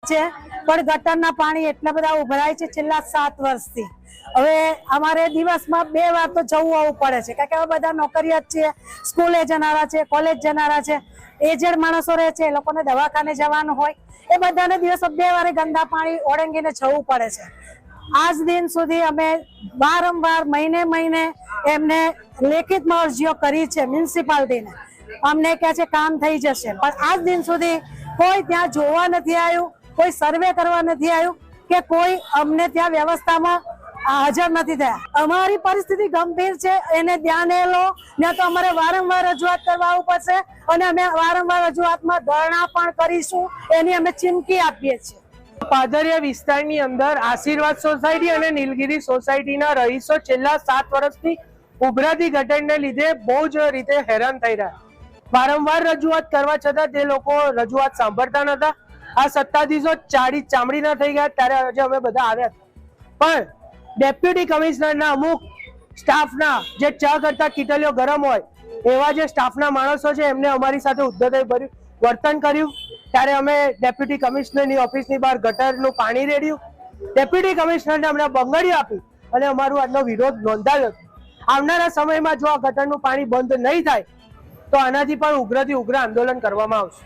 છે, પણ ગટરના પાણી એટલા બધા ઉભરાય છે છેલ્લા 7 વર્ષથી। હવે અમારે દિવસમાં 2 વાર તો જવું આવવું પડે છે, કારણ કે હવે બધા નોકરિયાત છે, સ્કૂલે જનારા છે, કોલેજ જનારા છે, એજેડ માણસો રહે છે, એ લોકોને દવાખાને જવાનું હોય, એ બધાને દિવસમાં 2 વારે ગંદા પાણી ઓળંગીને જવું પડે છે। આજ દિન સુધી અમે વારંવાર મહિને એમને લેખિતમાં અરજીઓ કરી છે મ્યુનિસિપાલિટીને, અમને કહે છે કામ થઈ જશે, પણ આજ દિન સુધી કોઈ ત્યાં જોવા નથી આવ્યું, કોઈ સર્વે કરવા નથી આવ્યું કે કોઈ અમને ત્યાં વ્યવસ્થામાં હાજર નથી થયા। અમારી પરિસ્થિતિ ગંભીર છે, એને ધ્યાને લો, ને તો અમારે વારંવાર રજૂઆત કરવા આવવું પડશે અને અમે વારંવાર રજૂઆતમાં ધરણા પણ કરીશું, એની અમે ચીમકી આપીએ છીએ। પાદરિયા વિસ્તારની અંદર આશીર્વાદ સોસાયટી અને નીલગિરી સોસાયટીના રહીશો છેલ્લા 7 વર્ષથી ઉભરાતી ગટરને લીધે બહુ જ રીતે હેરાન થઈ રહ્યા। વારંવાર રજૂઆત કરવા છતાં તે લોકો રજૂઆત સાંભળતા નતા। આ સત્તાધીશો ચામડીના થઈ ગયા ત્યારે આજે અમે બધા આવ્યા, પણ ડેપ્યુટી કમિશનરના અમુક સ્ટાફના જે ચા કરતા કિટલીઓ ગરમ હોય એવા જે સ્ટાફના માણસો છે એમને અમારી સાથે ઉદ્ધતાઈ વર્તન કર્યું, ત્યારે અમે ડેપ્યુટી કમિશનરની ઓફિસની બહાર ગટરનું પાણી રેડ્યું, ડેપ્યુટી કમિશનરને અમને બંગડીઓ આપી અને અમારો આજનો વિરોધ નોંધાવ્યો। આવનારા સમયમાં જો આ ગટરનું પાણી બંધ નહીં થાય તો આનાથી પણ ઉગ્રથી ઉગ્ર આંદોલન કરવામાં આવશે।